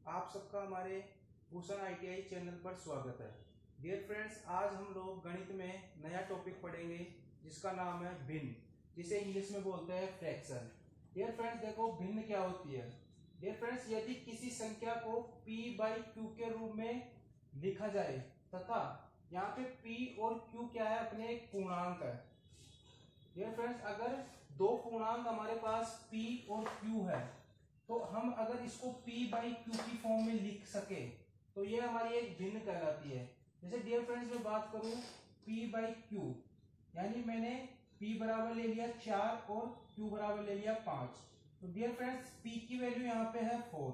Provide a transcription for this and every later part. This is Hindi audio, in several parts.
आप सबका हमारे भूषण आईटीआई चैनल पर स्वागत है। डियर फ्रेंड्स, आज हम लोग गणित में नया टॉपिक पढ़ेंगे जिसका नाम है भिन्न, जिसे इंग्लिश में बोलते हैं फ्रैक्शन। डियर फ्रेंड्स, देखो भिन्न क्या होती है। डियर फ्रेंड्स, यदि किसी संख्या को p/q के रूप में लिखा जाए तथा यहाँ पे p और q क्या है, अपने एक पूर्णांक है। डियर फ्रेंड्स, अगर दो पूर्णांक हमारे पास p और q है तो हम अगर इसको p/q की फॉर्म में लिख सके तो ये हमारी एक भिन्न कहलाती है। जैसे डियर फ्रेंड्स मैं बात करूं p/q, यानी मैंने p बराबर ले लिया 4 और q बराबर ले लिया 5। तो डियर फ्रेंड्स p की वैल्यू यहाँ पे है 4,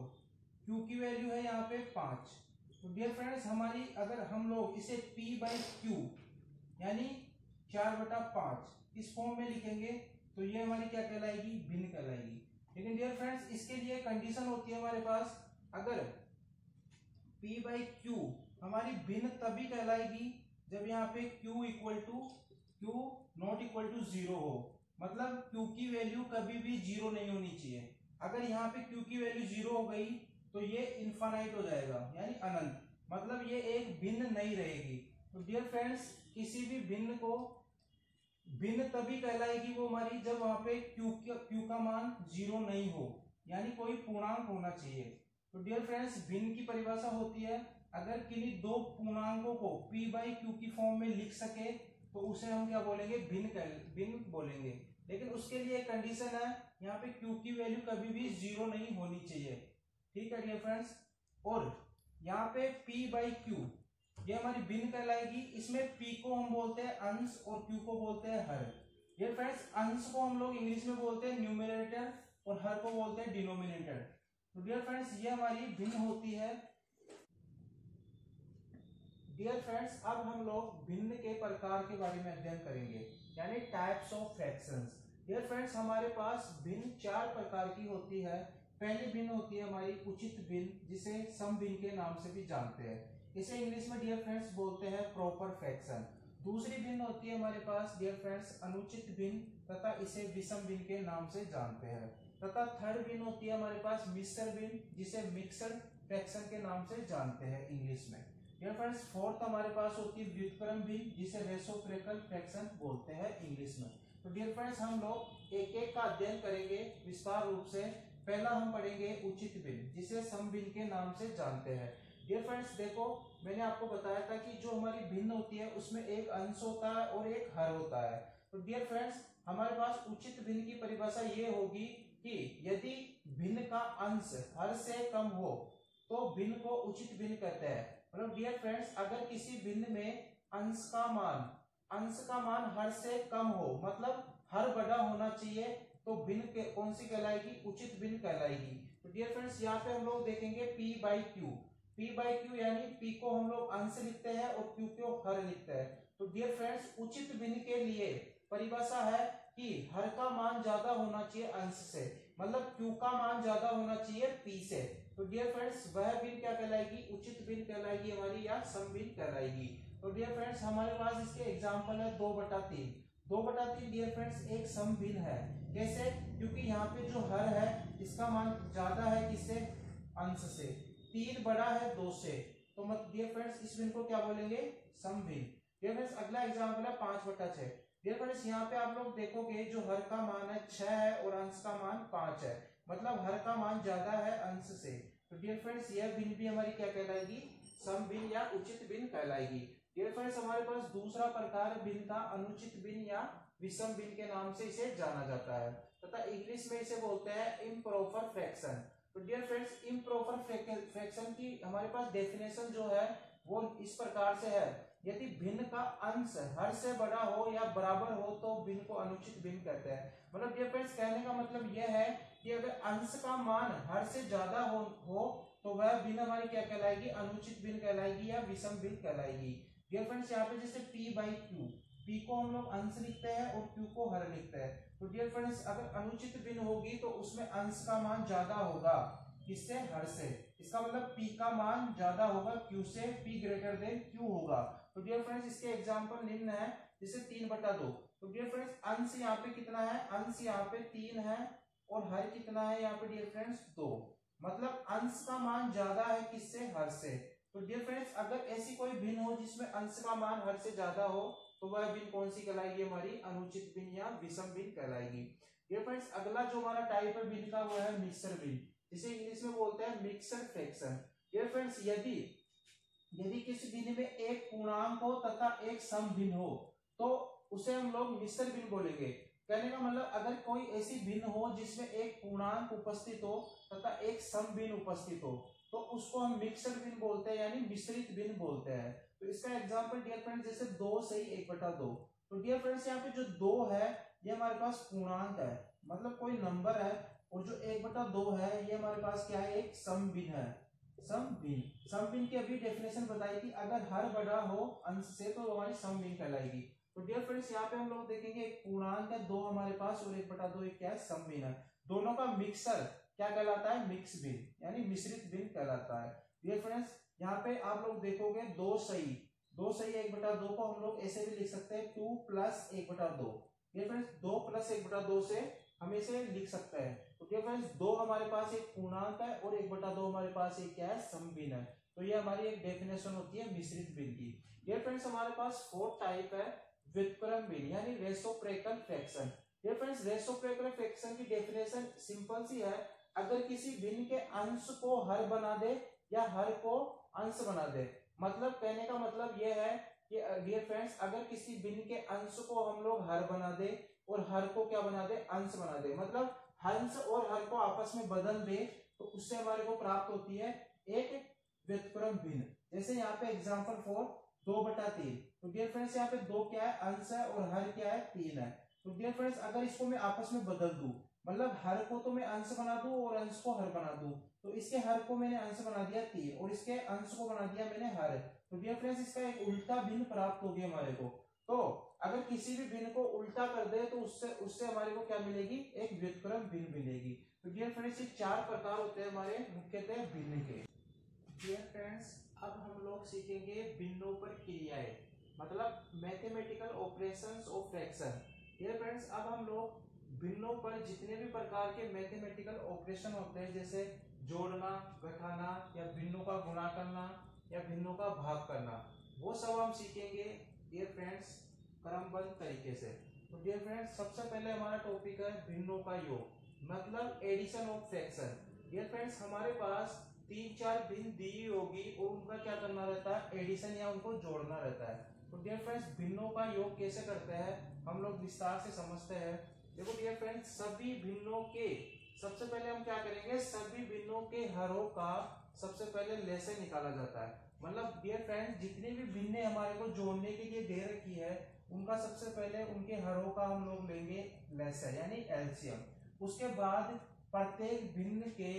q की वैल्यू है यहाँ पे 5। तो डियर फ्रेंड्स हमारी अगर हम लोग इसे p/q यानी 4/5 इस फॉर्म में लिखेंगे तो ये हमारी क्या कहलाएगी, भिन्न कहलाएगी। लेकिन डियर फ्रेंड्स इसके लिए कंडीशन होती है हमारे पास, अगर p/q हमारी भिन्न तभी कहलाएगी जब यहाँ पे q = q ≠0 हो, मतलब q की वैल्यू कभी भी 0 नहीं होनी चाहिए। अगर यहाँ पे q की वैल्यू 0 हो गई तो ये इनफाइनाइट हो जाएगा, यानी अनंत, मतलब ये एक भिन्न नहीं रहेगी। तो डियर फ्रेंड्स किसी भी भिन्न को भिन्न तभी कहलाएगी वो हमारी जब वहां पे q का मान 0 नहीं हो, यानी कोई पूर्णांक होना चाहिए। तो डियर फ्रेंड्स भिन्न की परिभाषा होती है, अगर किन्हीं दो पूर्णांकों को p/q की फॉर्म में लिख सके तो उसे हम क्या बोलेंगे, भिन्न बोलेंगे। लेकिन उसके लिए एक कंडीशन है, यहाँ पे q की वैल्यू कभी भी 0 नहीं होनी चाहिए। ठीक है डियर फ्रेंड्स, और यहाँ पे p/q ये हमारी भिन्न कहलाएगी। इसमें p को हम बोलते हैं अंश और q को बोलते हैं हर। डियर फ्रेंड्स अंश को हम लोग इंग्लिश में बोलते हैं न्यूमरेटर और हर को बोलते हैं डिनोमिनेटर। तो डियर फ्रेंड्स ये हमारी भिन्न होती है। डियर फ्रेंड्स अब हम लोग भिन्न के प्रकार के बारे में अध्ययन करेंगे, यानी types of fractions. Dear friends हमारे पास भिन्न 4 प्रकार की होती है। पहली भिन्न होती है हमारी उचित भिन्न, जिसे सम भिन्न के नाम से भी जानते हैं। इसे इंग्लिश में डियर फ्रेंड्स बोलते हैं प्रॉपर फ्रैक्शन। दूसरी भिन्न होती है हमारे पास डियर फ्रेंड्स अनुचित भिन्न, तथा इसे विषम भिन्न के नाम से जानते हैं। तथा थर्ड भिन्न होती है हमारे पास मिश्र भिन्न, जिसे मिक्सड फ्रैक्शन के नाम से जानते हैं इंग्लिश में। डियर फ्रेंड्स फोर्थ हमारे पास होती है व्युत्क्रम भिन्न, जिसे रेसिप्रोकल फ्रैक्शन बोलते हैं इंग्लिश में। तो डियर फ्रेंड्स हम लोग एक एक का अध्ययन करेंगे विस्तार रूप से। पहला हम पढ़ेंगे उचित भिन्न, जिसे सम भिन्न के नाम से जानते हैं। डियर फ्रेंड्स देखो, मैंने आपको बताया था कि जो हमारी भिन्न होती है उसमें एक अंश होता है और एक हर होता है। तो डियर फ्रेंड्स हमारे पास उचित भिन्न की परिभाषा ये होगी कि यदि भिन्न का अंश हर से कम हो तो भिन्न को उचित भिन्न कहते हैं। मतलब डियर फ्रेंड्स अगर किसी भिन्न में अंश का मान हर से कम हो, मतलब हर बड़ा होना चाहिए, तो भिन्न के कौन सी कहलाएगी, उचित भिन्न कहलाएगी। तो डियर फ्रेंड्स यहाँ पे हम लोग देखेंगे p/q यानी p को हम लोग अंश लिखते हैं और q को हर लिखते हैं। तो डियर फ्रेंड्स उचित भिन्न के लिए परिभाषा है कि हर का मान ज्यादा होना चाहिए अंश से, मतलब q का मान ज्यादा होना चाहिए p से। तो डियर फ्रेंड्स वह भिन्न क्या कहलाएगी, उचित भिन्न कहलाएगी हमारी, या सम भिन्न कहलाएगी। तो डियर फ्रेंड्स हमारे पास इसके एग्जांपल है 2/3। 2/3 डियर फ्रेंड्स एक सम भिन्न है। कैसे, क्योंकि यहाँ पे जो हर है इसका मान ज्यादा है किससे, अंश से। 3 बड़ा है 2 से, तो मत डियर फ्रेंड्स इस भिन्न को क्या बोलेंगे, सम भिन्न। डियर फ्रेंड्स अगला एग्जांपल है 5/6। डियर फ्रेंड्स यहाँ पे आप लोग देखोगे जो हर का मान है 6 है और अंश का मान 5 है, मतलब हर का मान ज्यादा है अंश से। तो डियर फ्रेंड्स यह भिन्न भी हमारी क्या कहलाएगी, सम भिन्न या उचित भिन्न कहलाएगी। डियर फ्रेंड्स हमारे पास दूसरा प्रकार भिन्न का अनुचित भिन्न या विषम भिन्न के नाम से इसे जाना जाता है, तथा इंग्लिश में इसे बोलते हैं इम्प्रॉपर फ्रैक्शन। तो डियर फ्रेंड्स इम्प्रॉपर फ्रैक्शन की हमारे पास डेफिनेशन जो है वो इस प्रकार से है, यदि भिन्न का अंश हर से बड़ा हो या बराबर हो तो भिन्न को अनुचित भिन्न कहते हैं। मतलब डियर फ्रेंड्स कहने का मतलब यह है कि अगर अंश का मान हर से ज्यादा हो तो वह भिन्न हमारी क्या कहलाएगी, अनुचित भिन्न कहलाएगी या विषम भिन्न कहलाएगी। डियर फ्रेंड्स यहाँ पे जैसे p/q, p को हम लोग अंश लिखते हैं और q को हर लिखते हैं। तो डियर फ्रेंड्स अगर अनुचित भिन्न होगी तो उसमें अंश का मान ज्यादा होगा किससे, हर से। इसका मतलब p का मान ज्यादा होगा q से, p ग्रेटर देन q होगा। तो डियर फ्रेंड्स इसके एग्जांपल निम्न है, जैसे 3/2। तो डियर फ्रेंड्स अंश यहाँ पे कितना है, अंश यहाँ पे 3 है और हर कितना है यहाँ पे डियर फ्रेंड्स 2। मतलब अंश का मान ज्यादा है किससे, हर से। तो डियर फ्रेंड्स अगर ऐसी कोई भिन्न हो जिसमें अंश का मान हर से ज्यादा हो तो वह भिन्न कौन सी कहलाएगी, हमारी अनुचित भिन्न या विषम भिन्न कहलाएगी। डियर फ्रेंड्स अगला जो हमारा टाइप है भिन्न का वो है मिक्सर भिन्न, जिसे इंग्लिश में बोलते हैं मिक्सर फ्रैक्शन। डियर फ्रेंड्स यदि किसी भिन्न में एक पूर्णांक हो तथा एक सम भिन्न हो तो उसे हम लोग मिश्र भिन्न बोलेंगे। कहने का मतलब अगर कोई ऐसी भिन्न हो जिसमें एक पूर्णांक उपस्थित हो तथा एक सम भिन्न उपस्थित हो तो उसको हम मिक्सर भिन्न बोलते हैं, यानी मिश्रित भिन्न बोलते हैं। तो इसका एग्जांपल डियर फ्रेंड्स जैसे 2 सही 1/2। तो डियर फ्रेंड्स यहाँ पे जो 2 है ये हमारे पास पूर्णांक है, मतलब कोई नंबर है, और जो 1/2 है ये हमारे पास क्या है, एक सम भिन्न है। सम भिन्न की अभी डेफिनेशन बताई थी, अगर हर बड़ा हो अंश से तो हमारी सम भिन्न कहलाएगी। तो डियर फ्रेंड्स यहाँ पे हम लोग देखेंगे एक पूर्णांक है 2 हमारे पास और 1/2 एक क्या है, सम भिन्न है। दोनों का मिक्सर क्या कहलाता है, मिक्स भिन्न, यानी मिश्रित भिन्न कहलाता है। डियर फ्रेंड्स यहाँ पे आप लोग देखोगे 2 सही 1/2 को हम लोग ऐसे भी लिख सकते हैं 2 + 1/2। डियर फ्रेंड्स 2 + 1/2 से हम इसे लिख सकते हैं। तो डियर फ्रेंड्स 2 हमारे पास एक पूर्णांक है और 1/2 हमारे पास एक क्या है, सम भिन्न है। तो ये हमारी एक डेफिनेशन होती है मिश्रित भिन्न की। डियर फ्रेंड्स हमारे पास 4th टाइप है व्युत्क्रम भिन्न, यानी reciprocal fraction. Dear friends reciprocal fraction की डेफिनेशन सिंपल सी है, अगर किसी भिन्न के अंश को हर बना दे या हर को अंश बना दे। मतलब कहने का मतलब यह है कि डियर फ्रेंड्स अगर किसी भिन्न के अंश को हम लोग हर बना दे और हर को क्या बना दे, अंश बना दे, मतलब अंश और हर को आपस में बदल दे तो उससे हमारे को प्राप्त होती है एक व्युत्क्रम भिन्न। जैसे यहाँ पे एग्जांपल 4 2/3। तो डियर फ्रेंड्स यहाँ पे 2 क्या है, अंश है, और हर क्या है, 3 है। तो डियर फ्रेंड्स अगर इसको मैं आपस में बदल दूं, मतलब हर को तो मैं अंश बना दूं और अंश को हर बना दूं, तो इसके हर को मैंने अंश बना दिया 3 और इसके अंश को बना दिया मैंने हर। तो डियर फ्रेंड्स इसका एक उल्टा भिन्न प्राप्त हो गया हमारे को। तो अगर किसी भी भिन्न को उल्टा कर दे तो उससे हमारे को क्या मिलेगी, एक व्युत्क्रम भिन्न मिलेगी। तो डियर फ्रेंड्स ये 4 प्रकार होते हैं हमारे मुख्यतः भिन्न के। डियर फ्रेंड्स अब हम लोग सीखेंगे भिन्नों पर क्रियाएं, मतलब mathematical operations of fraction. Dear friends अब हम लोग भिन्नों पर जितने भी प्रकार के मैथमेटिकल ऑपरेशन होते हैं, जैसे जोड़ना, घटाना, या भिन्नों का गुणा करना, या भिन्नों का भाग करना, वो सब हम सीखेंगे डियर फ्रेंड्स क्रमबद्ध तरीके से। तो डियर फ्रेंड्स सबसे पहले हमारा टॉपिक है भिन्नों का योग, मतलब addition of fraction. Dear friends हमारे पास 3-4 भिन्न दी होगी और उनका क्या करना रहता है, एडिशन या उनको जोड़ना रहता है। तो डियर फ्रेंड्स भिन्नों का योग कैसे करते हैं हम लोग विस्तार से समझते हैं। देखो डियर फ्रेंड्स सभी भिन्नों के, सबसे पहले हम क्या करेंगे, सभी भिन्नों के हरों का सबसे पहले लेसे निकाला जाता है। मतलब डियर फ्रेंड्स जितनी भी भिन्नें हमारे को जोड़ने के लिए दे रखी है उनका सबसे पहले उनके हरों का हम लोग लेंगे लेसे, यानी एलसीएम। उसके बाद प्रत्येक भिन्न के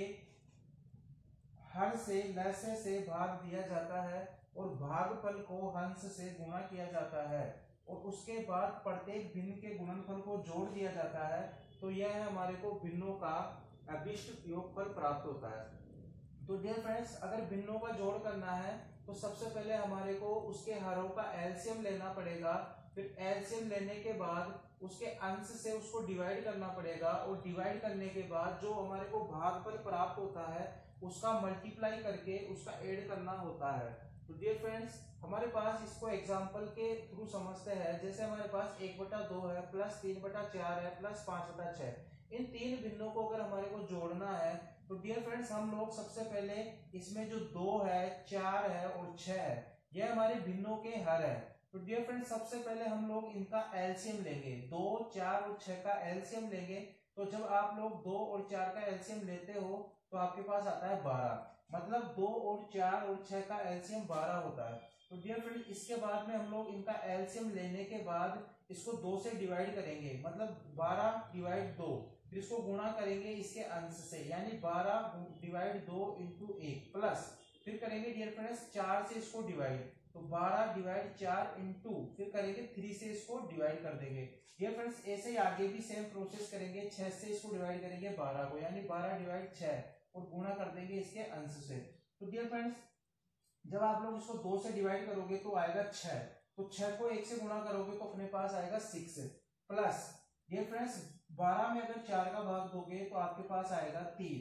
हर से लेसे से भाग दिया जाता है और भागफल को हंस से गुणा किया जाता है, और उसके बाद प्रत्येक भिन्न के गुणनफल को जोड़ दिया जाता है। तो यह हमारे को भिन्नों का अभिष्ट योगफल प्राप्त होता है। तो डियर फ्रेंड्स अगर भिन्नों का जोड़ करना है तो सबसे पहले हमारे को उसके हरों का एलसीएम लेना पड़ेगा, फिर एलसीएम लेने के बाद उसके अंश से उसको डिवाइड करना पड़ेगा, और डिवाइड करने के बाद जो हमारे को भागफल प्राप्त होता है उसका मल्टीप्लाई करके उसका ऐड करना होता है। तो डियर फ्रेंड्स हमारे पास इसको एग्जांपल के थ्रू समझते हैं। जैसे हमारे पास 1/2 है, प्लस 3/4 है, प्लस 5/6। इन 3 भिन्नों को अगर हमारे को जोड़ना है तो डियर फ्रेंड्स हम लोग सबसे पहले इसमें जो 2 है, 4 है और 6 है, यह हमारे भिन्नों के हर है। तो डियर फ्रेंड्स सबसे पहले हम लोग इनका एलसीएम लेंगे, 2, 4 और 6 का एलसीएम लेंगे। तो जब आप लोग 2 और 4 का एलसीएम लेते हो तो आपके पास आता है 12, मतलब 2 और 4 और 6 का एलसीएम 12 होता है। तो डियर फ्रेंड इसके बाद में हम लोग इनका एलसीएम लेने के बाद इसको 2 से डिवाइड करेंगे, मतलब 12/2, फिर इसको गुणा करेंगे इसके अंश से, यानी 12/2 × 1, प्लस फिर करेंगे डियर फ्रेंड्स 4 से इसको डिवाइड, तो 12/4 × फिर करेंगे 3 से इसको डिवाइड कर देंगे। डियर फ्रेंड्स ऐसे ही आगे भी सेम प्रोसेस करेंगे, 6 से इसको डिवाइड करेंगे 12 को, यानी 12/6 और गुणा कर देंगे इसके अंश से। तो डियर फ्रेंड्स जब आप लोग इसको 2 से डिवाइड करोगे तो आएगा 6, तो 6 को 1 से गुणा करोगे तो अपने पास आएगा 6, प्लस डियर फ्रेंड्स 12 में अगर 4 का भाग दोगे तो आपके पास आएगा 3,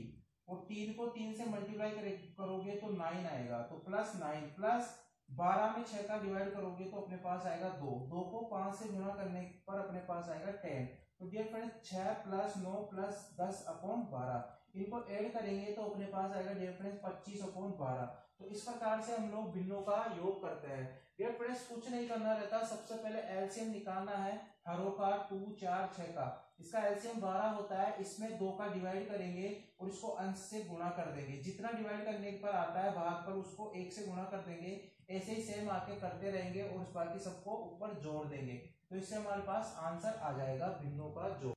और 3 को 3 से मल्टीप्लाई करोगे तो 9 आएगा, तो प्लस 9 प्लस 12 में 6 का डिवाइड करोगे तो अपने पास आएगा 2, 2 को 5 से गुणा करने पर अपने पास आएगा 10। तो dear friends 6 plus 9 plus 10 upon 12, इनको ऐड करेंगे तो अपने पास आएगा डियर फ्रेंड्स 25 अपॉन 12। तो इस प्रकार से हम लोग भिन्नों का योग करते हैं। डियर फ्रेंड्स कुछ नहीं करना रहता, सबसे पहले एलसीएम निकालना है हरों का 2 4 6 का। इसका एलसीएम 12 होता है, इसमें 2 का डिवाइड करेंगे और इसको अंश से गुणा कर देंगे, जितना डिवाइड करने पर आता है भाग पर उसको 1 से गुणा कर देंगे। ऐसे ही सेम आके करते रहेंगे और उस बाकी सबको ऊपर जोड़ देंगे, तो इससे हमारे पास आंसर आ जाएगा भिन्नों का जोड़।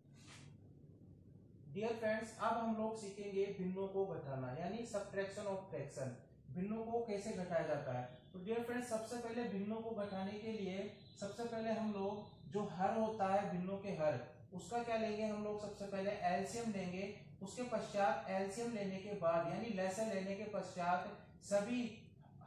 डियर फ्रेंड्स अब हम लोग सीखेंगे भिन्नों को घटाना यानी सब्ट्रैक्शन ऑफ फ्रैक्शन। भिन्नों को कैसे घटाया जाता है? तो डियर फ्रेंड्स सबसे पहले भिन्नों को घटाने के लिए सबसे पहले हम लोग जो हर होता है भिन्नों के हर, उसका क्या लेंगे हम लोग, सबसे पहले एलसीएम लेंगे। उसके पश्चात एलसीएम लेने के बाद यानी लैसर लेने के पश्चात सभी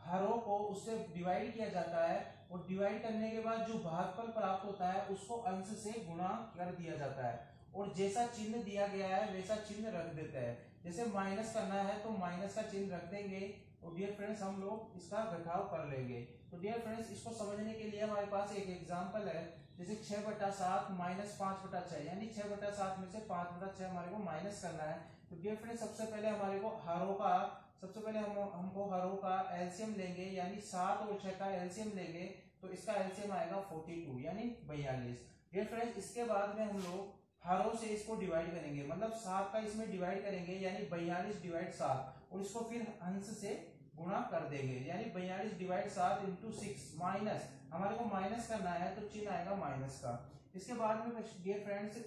हरों को उससे डिवाइड किया जाता है और डिवाइड करने के बाद जो भागफल प्राप्त होता है उसको अंश से गुणा कर दिया जाता है और जैसा चिन्ह दिया गया है वैसा चिन्ह रख देते हैं। जैसे माइनस करना है तो माइनस का चिन्ह रख देंगे और डियर फ्रेंड्स हम लोग इसका घटाव कर लेंगे। तो डियर फ्रेंड्स इसको समझने के लिए हमारे पास एक एग्जांपल है, जैसे 6/7 माइनस 5/6 यानी 6/7 में से 5/6 हमारे को माइनस करना है। तो डियर फ्रेंड्स सबसे पहले हमारे को हरों का सबसे पहले हमको हरों का एलसीएम लेंगे यानी 7 और 6 का एलसीएम लेंगे, तो इसका एलसीएम आएगा 42 यानी 42। डियर फ्रेंड्स इसके बाद में हम लोग हरों से इसको डिवाइड करेंगे, मतलब 7 का इसमें डिवाइड करेंगे यानी 42 डिवाइड 7 और इसको फिर अंश से गुणा कर देंगे यानी 42 डिवाइड 7 इंटू 6 माइनस, हमारे को माइनस करना है तो चिन्ह आएगा माइनस का। इसके बाद में डियर फ्रेंड्स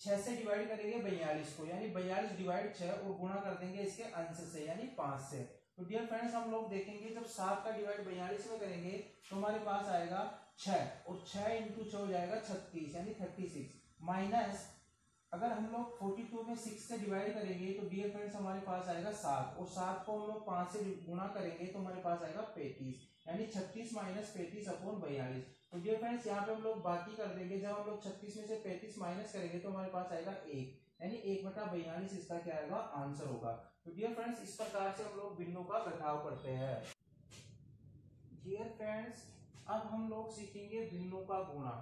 6 से डिवाइड करेंगे 42 को यानी 42 डिवाइड 6 और गुणा कर देंगे इसके अंश से यानी 5 से। तो डियर फ्रेंड्स हम लोग देखेंगे जब 7 का डिवाइड 42 में करेंगे तो हमारे पास आएगा 6 और 6 इंटू 6 हो जाएगा 36 यानी 36 माइनस अगर हम लोग 42 में 6 से डिवाइड करेंगे तो डियर फ्रेंड्स हमारे पास आएगा 7 और 7 को हम लोग 5 से गुणा करेंगे तो हमारे पास आएगा 35 यानी 36 माइनस 35 अपॉन 42। तो डियर फ्रेंड्स यहाँ पे हम लोग बाकी कर देंगे, जब हम लोग 36 में से 35 माइनस करेंगे तो हमारे पास आएगा 1 यानी 1/42 इसका क्या आएगा आंसर होगा। तो डियर फ्रेंड्स इस प्रकार से हम लोग भिन्नों का घटाव करते हैं। डियर फ्रेंड्स अब हम लोग सीखेंगे भिन्नों का गुणा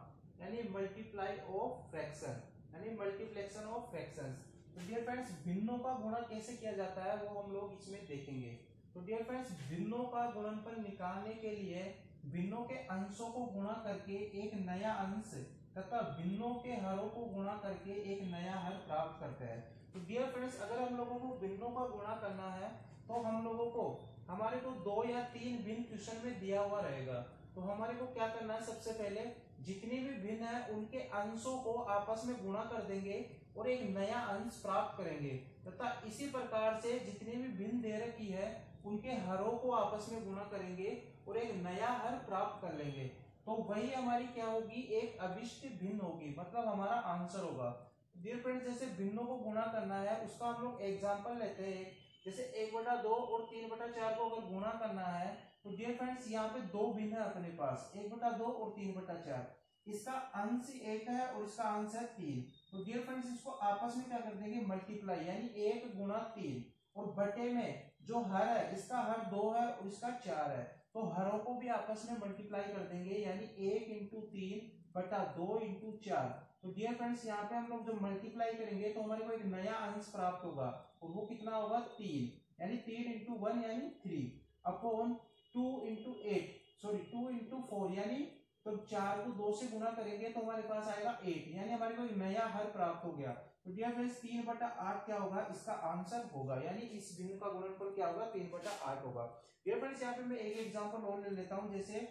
यानी मल्टीप्लाई ऑफ फ्रैक्शन यानी मल्टीप्लेक्शन ऑफ फ्रैक्शंस। तो डियर फ्रेंड्स भिन्नों का गुणा कैसे किया जाता है वो हम लोग इसमें देखेंगे। तो डियर फ्रेंड्स भिन्नों का गुणनफल निकालने के लिए भिन्नों के अंशों को गुणा करके एक नया अंश तथा भिन्नों के हरों को गुणा करके एक नया हर प्राप्त करते हैं। तो डियर फ्रेंड्स अगर हम लोगों को भिन्नों का गुणा करना है तो हम लोगों को हमारे को 2 या 3 भिन्न क्वेश्चन में दिया हुआ रहेगा। तो हमारे को क्या करना है, सबसे पहले जितनी भी भिन्न है उनके अंशों को आपस में गुणा कर देंगे और एक नया अंश प्राप्त करेंगे तथा इसी प्रकार से जितनी भी भिन्न दे रखी है उनके हरों को आपस में गुणा करेंगे और एक नया हर प्राप्त कर लेंगे। तो वही हमारी क्या होगी, एक अभिष्ट भिन्न होगी, मतलब हमारा आंसर होगा। डियर फ्रेंड्स जैसे भिन्नों को गुणा करना है उसका हम लोग एग्जांपल लेते हैं, जैसे 1/2 और 3/4 को अगर गुणा करना है तो डियर फ्रेंड्स यहाँ पे 2 भिन्न है अपने पास 1/2 और 3/4, इसका अंश 1 है और इसका अंश है 3। तो डियर फ्रेंड्स इसको आपस में क्या कर देंगे मल्टीप्लाई यानी 1 गुणा 3 और बटे में जो हर है इसका हर 2 है और इसका 4 है, तो हरों को भी आपस में मल्टीप्लाई कर देंगे यानी 1 इंटू 3/2 इंटू 4। तो डियर फ्रेंड्स यहाँ पे हम लोग जब मल्टीप्लाई करेंगे तो हमारे को एक नया अंश प्राप्त होगा और वो कितना होगा 3 यानी 3 इंटू 1 यानी 3 अपॉन 2 इंटू 8 सॉरी 2 इंटू 4 यानी तो 4 को 2 से गुणा करेंगे तो हमारे पास आएगा 8 यानी हमारे को एक नया हर प्राप्त हो गया। तो डियर फ्रेंड्स 3/8 क्या होगा इसका आंसर होगा यानी इस भिन्न का गुणनफल क्या होगा 3/8 होगा। डियर फ्रेंड्स यहाँ पे मैं एक एग्जांपल और ले लेता हूँ, जैसे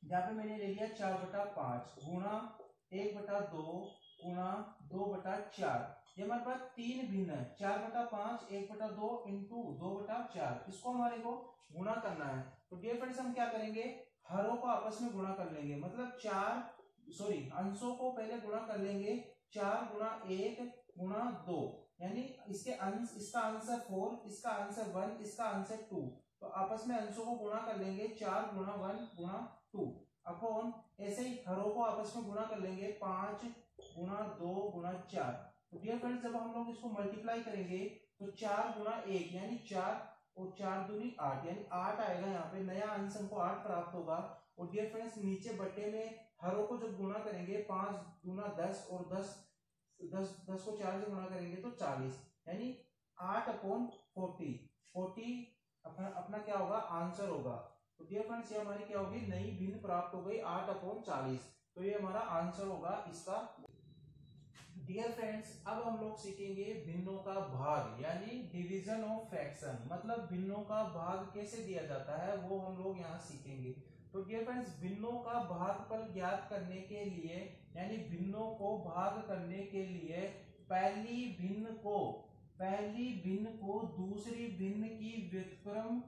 यहाँ पे मैंने ले लिया 4/5 गुणा 1/2 गुणा 2/4, ये हमारे पास 3 भिन्न है 4/5 1/2 इंटू 2/4, इसको हमारे को गुणा करना है। तो डियर फ्रेंड्स हम क्या करेंगे हरों को आपस में गुणा कर लेंगे, मतलब अंशों को पहले गुणा कर लेंगे 4 गुणा 1 गुणा 2 यानी इसके अंश इसका आंसर 4 इसका आंसर 1 इसका आंसर 2, तो आपस में अंशों को गुणा कर लेंगे 4 गुणा 1 गुणा 2 अपॉन ऐसे ही हरों को आपस में गुणा कर लेंगे 5 गुणा 2 गुणा 4, तो डियर फ्रेंड्स जब हम लोग इसको मल्टीप्लाई करेंगे तो 4 गुना 1 यानी 4 और 4 दूनी 8 यानी 8 आएगा। यहाँ पे नया आंसर हमको 8 प्राप्त होगा। और डियर फ्रेंड्स नीचे बटे में हरों को जब गुणा करेंगे 5 गुना 10 और 10 को 4 से गुणा करेंगे तो 40 यानी 8/40 अपना क्या होगा आंसर होगा। तो डियर फ्रेंड्स ये हमारी क्या होगी नई भिन्न प्राप्त हो गई 8/40। तो ये हमारा आंसर होगा इसका। डियर फ्रेंड्स अब हम लोग सीखेंगे भिन्नों का भाग यानी डिवीजन ऑफ फ्रैक्शन, मतलब भिन्नों का भाग कैसे दिया जाता है वो हम लोग यहाँ सीखेंगे। तो डियर फ्रेंड्स भिन्नों का भागफल ज्ञात करने के लिए यानी भिन्नों को भाग करने के लिए पहली भिन्न को दूसरी भिन्न की व्युत्क्रम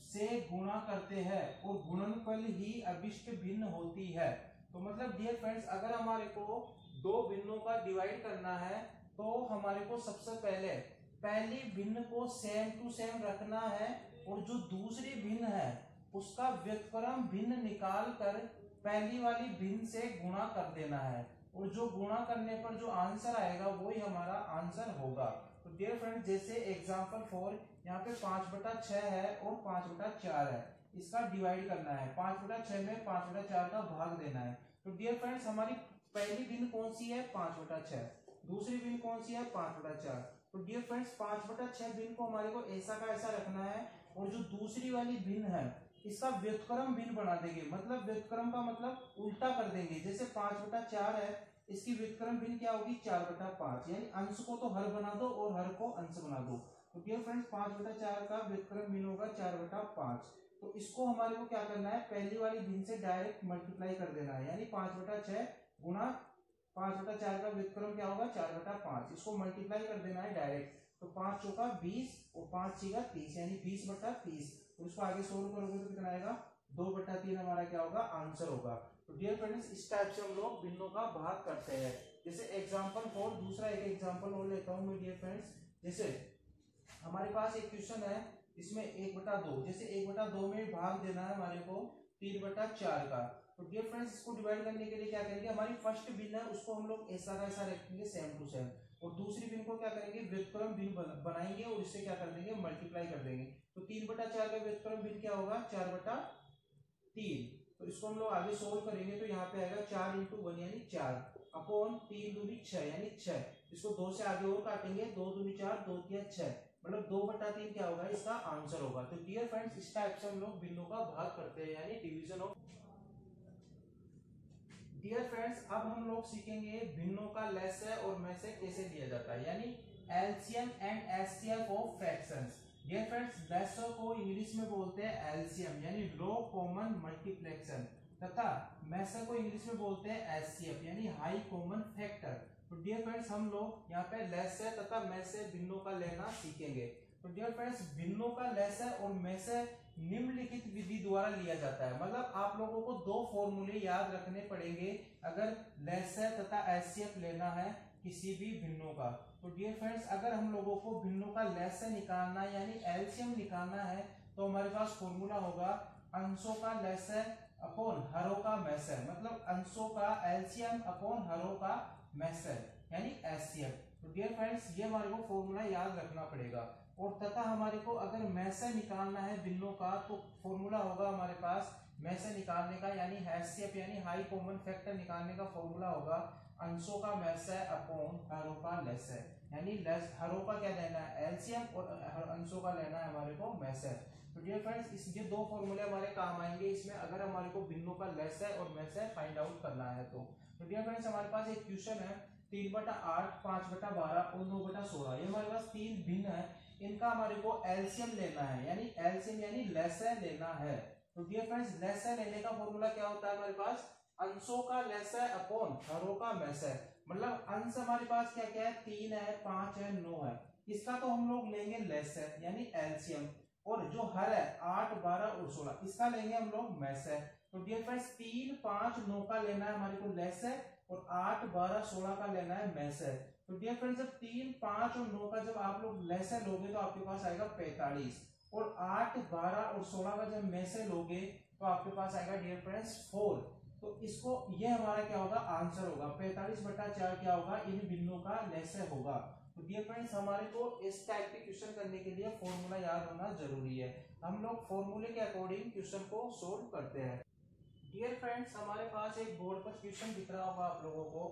से गुणा करते हैं और गुणनफल ही अभिष्ट भिन्न होती है। तो मतलब डियर फ्रेंड्स अगर हमारे को दो भिन्नों का डिवाइड करना है तो हमारे को सबसे पहली भिन्न को सेम टू सेम रखना है और जो दूसरी भिन्न है उसका व्युत्क्रम भिन्न निकाल कर पहली वाली भिन्न से गुणा कर देना है और जो गुणा करने पर जो आंसर आएगा वही हमारा आंसर होगा। तो डियर फ्रेंड्स जैसे एग्जांपल 4 यहाँ पे 5/6 है और 5/4 है, इसका डिवाइड करना है। 5/6 में 5/4 का भाग देना है। तो डियर फ्रेंड्स हमारी पहली भिन्न कौन सी है 5/6, दूसरी भिन्न कौन सी है 5/4। तो डियर फ्रेंड्स 5/6 भिन्न को हमारे को ऐसा का ऐसा रखना है और जो दूसरी वाली भिन्न है इसका व्युत्क्रम भिन्न बना देंगे, मतलब व्युत्क्रम का मतलब उल्टा कर देंगे। जैसे 5/4 है इसकी व्युत्क्रम भिन्न क्या होगी 4/5 यानी अंश को तो हर बना दो और हर को अंश बना दो। तो डियर फ्रेंड्स 5/4 का व्युत्क्रम भिन्न होगा 4/5। तो इसको हमारे को क्या करना है पहली वाली भिन्न से डायरेक्ट मल्टीप्लाई कर देना है यानी 5/6 गुना 5/4 का व्युत्क्रम क्या होगा 4/5, इसको मल्टीप्लाई कर देना है डायरेक्ट। तो 5 चौका 20 और 5 छीगा 30 यानी 20/30। तो इसको आगे सोल्व करोगे तो कितना आएगा 2/3 हमारा क्या होगा आंसर होगा। तो डियर फ्रेंड्स इस टाइप से हम लोग भिन्नों का भाग करते हैं। जैसे एग्जांपल 4 दूसरा एक एग्जांपल और लेता हूं मैं डियर फ्रेंड्स। जैसे हमारे पास एक क्वेश्चन है इसमें 1/2, जैसे 1/2 में भाग देना है हमारे को 3/4 का। तो डियर फ्रेंड्स इसको डिवाइड करने के लिए क्या करेंगे हमारी फर्स्ट भिन्न है उसको हम लोग ऐसा का ऐसा रखेंगे सेम टू सेम और दूसरी भिन्न को क्या करेंगे व्युत्क्रम भिन्न बनाएंगे और इससे क्या कर देंगे मल्टीप्लाई कर देंगे। तो 3/4 का व्युत्क्रम भिन्न क्या होगा 4/3। तो इसको हम लोग आगे सोल्व करेंगे तो यहाँ पे आएगा 4 × 1 यानी 4 अपॉन 3 दूनी 6 यानी 6। इसको 2 से आगे और काटेंगे 2 दूनी 4 2 3 6 मतलब 2/3 क्या होगा इसका आंसर होगा। तो डियर फ्रेंड्स इस टाइप से हम लोग भिन्नों का भाग करते हैं यानी डिवीजन ऑफ। डियर फ्रेंड्स अब हम लोग सीखेंगे भिन्नों का लेसे और मैसे कैसे लिया जाता है यानी LCM and HCF of fractions. Dear friends lesser को इंग्लिश में बोलते हैं एलसीएम यानी लो कॉमन मल्टीप्लेक्शन तथा मैसर को इंग्लिश में बोलते हैं एचसीएफ यानी हाई कॉमन फैक्टर। तो डियर फ्रेंड्स हम लोग यहाँ पे लेसर तथा मैसे भिन्नों का लेना सीखेंगे। तो डियर फ्रेंड्स भिन्नों का लेसर और मैसे निम्नलिखित विधि द्वारा लिया जाता है, मतलब आप लोगों को दो फॉर्मूले याद रखने पड़ेंगे अगर लेसर तथा एचसीएफ लेना है किसी भी भिन्नों का। तो डियर फ्रेंड्स अगर हम लोगों को भिन्नों का लेसर निकालना है यानी एलसीएम निकालना है तो हमारे पास फॉर्मूला होगा अंशों का लेसर अपॉन हरों का मैसर, मतलब अंशों का एलसीएम अपॉन हरों का मैसर यानी एचसीएफ। तो डियर फ्रेंड्स ये हमारे को फॉर्मूला याद रखना पड़ेगा। और तथा हमारे को अगर मैसर निकालना है भिन्नों का तो फॉर्मूला होगा हमारे पास मैसर निकालने का यानी एचसीएफ यानी हाई कॉमन फैक्टर निकालने का फॉर्मूला होगा अंशों का मैसर अपॉन हरों का लेसर यानी हरों का क्या लेना है एलसीएम और अंशों का लेना है हमारे को मैसर। तो डियर फ्रेंड्स इस ये दो फॉर्मूले हमारे काम आएंगे इसमें अगर हमारे को भिन्नों का लेसर और मैसर फाइंड आउट करना है। तो डियर फ्रेंड्स हमारे पास एक क्वेश्चन है 3/8 5/12 और 9/16 ये हमारे पास तीन भिन्न है, इनका हमारे को एलसीएम लेना है यानी एलसीएम यानी लेसर लेना है। तो डियर फ्रेंड्स लेसर लेने का फॉर्मूला क्या होता है हमारे पास अंशों का लेसर अपॉन हरों का मैसर, मतलब अंश हमारे पास क्या क्या है 3 है 5 है 9 है, इसका तो हम लोग लेंगे लेसर यानी एलसीएम और जो हर है 8 12 और 16 इसका लेंगे हम लोग मैसर। तो डियर फ्रेंड्स 3 5 9 का लेना है हमारे को लेसर और 8 12 16 का लेना है मैसर। तो डियर फ्रेंड्स जब 3 5 और 9 का जब आप लोग लेसर लोगे तो आपके पास आएगा 45 और 8 12 और 16 का जब मैसर लोगे तो आपके पास आएगा डियर फ्रेंड्स 4। तो इसको ये हमारा क्या होगा आंसर होगा। 45/4 क्या होगा, इन भिन्नों का लसागु होगा। तो डियर फ्रेंड्स हमारे को इस टाइप के क्वेश्चन करने के लिए फॉर्मूला याद होना जरूरी है। हम लोग फॉर्मूले के अकॉर्डिंग क्वेश्चन को सोल्व करते हैं। डियर फ्रेंड्स हमारे पास एक बोर्ड पर क्वेश्चन दिख रहा होगा आप लोगों को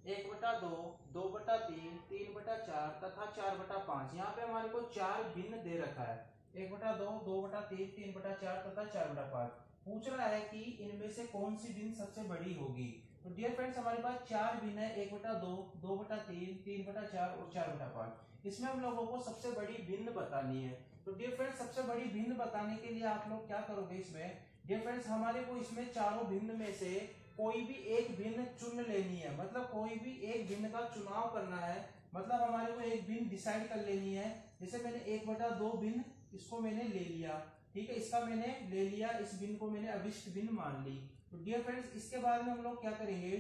1/2, 2/3, 3/4 तथा 4/5। यहाँ पे हमारे को चार भिन्न दे रखा है 1/2, 2/3, 3/4 तथा 4/5। पूछ रहा है कि इनमें से कौन सी भिन्न सबसे बड़ी होगी। तो डियर फ्रेंड्स हमारे पास चार भिन्न है 1/2, 2/3, 3/4 और 4/5। इसमें हम लोगों को सबसे बड़ी भिन्न बतानी है। तो डियर फ्रेंड्स सबसे बड़ी भिन्न बताने के लिए आप लोग क्या करोगे, इसमें डियर फ्रेंड्स हमारे को इसमें चारों भिन्न में से कोई भी एक भिन्न चुन लेनी है। मतलब कोई भी एक भिन्न का चुनाव करना है। मतलब हमारे को एक भिन्न डिसाइड कर लेनी है। जैसे मैंने 1/2 भिन्न इसको मैंने ले लिया, ठीक है, इसका मैंने ले लिया, इस भिन्न को मैंने अभिष्ट भिन्न मान ली। तो डियर फ्रेंड्स इसके बाद में हम लोग क्या करेंगे,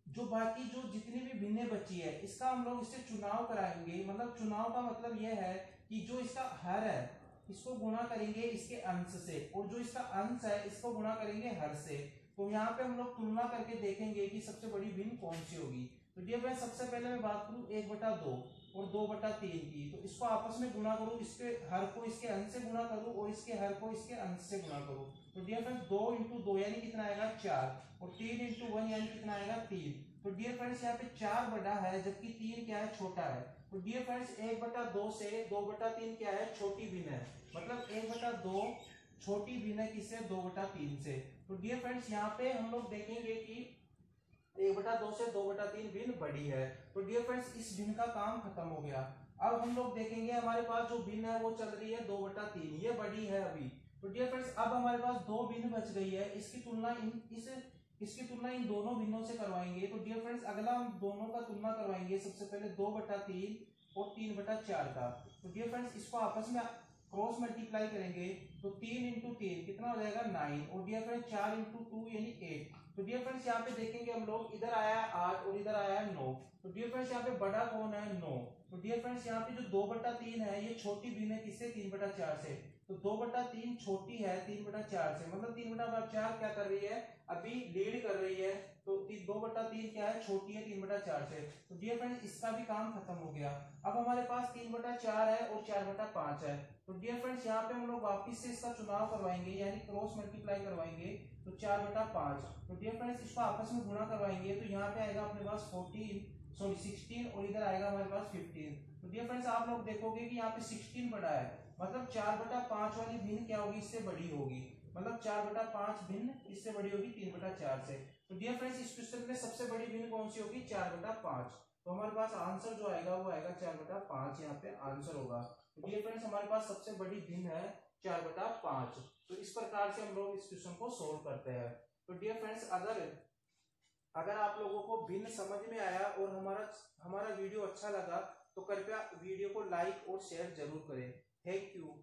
जो बाकी जो जितनी भी भिन्नें बची है इसका हम लोग इससे चुनाव कराएंगे। मतलब चुनाव का मतलब यह है कि जो इसका हर है इसको गुणा करेंगे इसके अंश से, और जो इसका अंश है इसको गुणा करेंगे हर से। तो यहाँ पे हम लोग तुलना करके देखेंगे कि सबसे बड़ी भिन्न कौन सी होगी। तो डियर फ्रेंड्स सबसे पहले मैं बात करूं 1/2 और 2/3 की, तो इसको आपस में गुणा करूं, इसके हर को इसके अंश से गुणा करूं और इसके हर को इसके अंश से गुणा करूं। तो डियर फ्रेंड्स 2 × 2 यानी कितना आएगा 4, और 3 × 1 यानी कितना आएगा 3। तो डियर फ्रेंड्स यहाँ पे 4 बड़ा है जबकि 3 क्या है, छोटा है। तो डियर फ्रेंड्स 1/2 से 2/3 क्या है, छोटी भिन्न है। मतलब 1/2 छोटी भिन्न है किससे, 2/3 से। तो डियर फ्रेंड्स यहाँ पे हम लोग देखेंगे कि 1/2 से 2/3 भिन्न बड़ी है। तो डियर फ्रेंड्स इस भिन्न का काम खत्म हो गया। अब हम लोग देखेंगे हमारे पास जो भिन्न है वो चल रही है 2/3, ये बड़ी है अभी। तो डियर फ्रेंड्स अब हमारे पास दो भिन्न बच गई है, इसकी तुलना इन दोनों भिन्नों से करवाएंगे। तो डियर फ्रेंड्स अगला हम दोनों का तुलना करवाएंगे, सबसे पहले 2/3 और 3/4 का। तो डियर फ्रेंड्स इसको आपस में क्रॉस मल्टीप्लाई करेंगे तो 3 × 3 कितना हो जाएगा 9, और डियर फ्रेंड्स 4 × 2 यानी 8। तो डियर फ्रेंड्स यहाँ पे देखेंगे हम लोग, इधर आया है 8 और इधर आया है 9। तो डियर फ्रेंड्स यहाँ पे बड़ा कौन है, 9। तो डियर फ्रेंड्स यहाँ पे जो 2/3 है ये छोटी भिन्न है किससे, 3/4 से। तो 2/3 छोटी है 3/4 से, मतलब 3/4 क्या कर रही है, अभी लीड कर रही है। तो 2/3 क्या है, छोटी है 3/4 से। तो डियर फ्रेंड्स इसका भी काम खत्म हो गया। अब हमारे पास 3/4 है और 4/5 है। तो डियर फ्रेंड्स यहाँ पे हम लोग वापिस से इसका चुनाव करवाएंगे, यानी क्रॉस मल्टीप्लाई करवाएंगे। तो 4/5। तो डियर फ्रेंड्स इसको आपस में गुणा करवाएंगे तो यहाँ पे आएगा अपने पास 16 और इधर आएगा हमारे पास 15। तो डियर फ्रेंड्स आप लोग देखोगे कि यहाँ पे 16 बड़ा है, मतलब 4/5 वाली भिन्न क्या होगी, इससे बड़ी होगी। मतलब 4/5 भिन्न इससे बड़ी होगी 3/4 से। तो डियर फ्रेंड्स इस क्वेश्चन में सबसे बड़ी भिन्न कौन सी होगी, 4/5। तो हमारे पास आंसर जो आएगा वो आएगा 4/5, यहाँ पे आंसर होगा। तो डियर फ्रेंड्स हमारे पास सबसे बड़ी भिन्न है 4/5। तो इस प्रकार से हम लोग इस क्वेश्चन को सोल्व करते हैं। तो डियर फ्रेंड्स अगर आप लोगों को भिन्न समझ में आया और हमारा वीडियो अच्छा लगा तो कृपया वीडियो को लाइक और शेयर जरूर करें। Thank you.